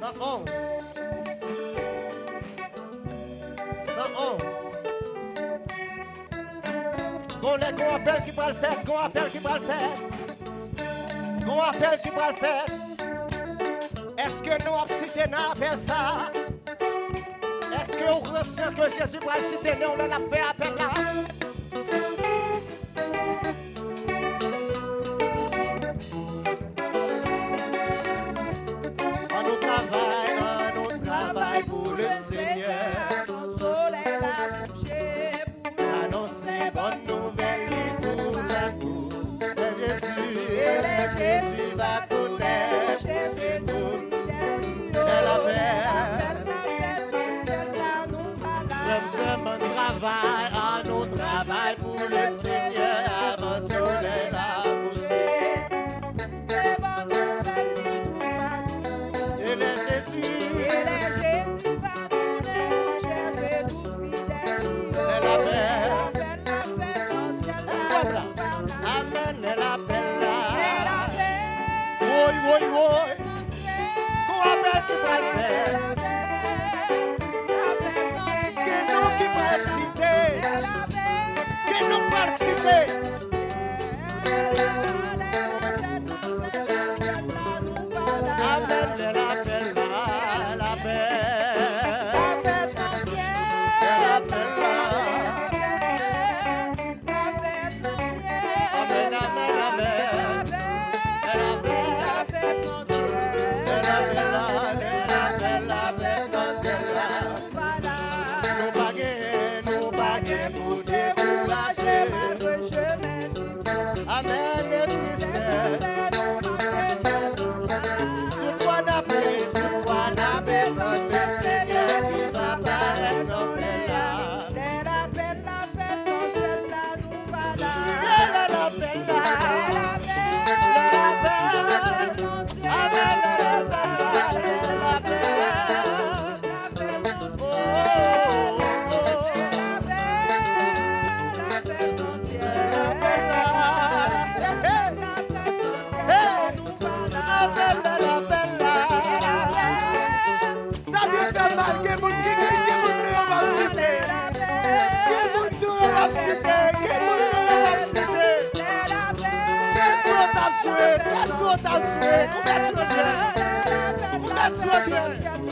111. 111. Gon appel qui va le faire, gon appel qui va le faire. Gon appel qui va le faire. Est-ce que nous avons cité un appel ça? Est-ce que vous ressentez que Jésus va le citer, nous on a fait appel là? On nous travaille pour le Seigneur. Ton soleil a couché pour annoncer bonne nouvelle et tout à coup. Jésus, Jésus va connaître. Jésus tout de la paix. Comme ce travail, nous travail pour le Seigneur. Avant le soleil a couché. Et le Jésus va donner, chercher toute fidèle. de la paix. Amen, elle appelle là. Oui, oui, oui. Qu'on appelle qui va le faire. Que nous qui va le citer. Que nous va le citer. Amen, elle appelle là. La paix. Elle appelle là. Amen, amen, amen. Elle appelle là. Nous baguer pour décourager. Amen, les tristesses. Tout voix d'appel, quand le Seigneur qui va paraître dans celle-là. Elle appelle là. C'est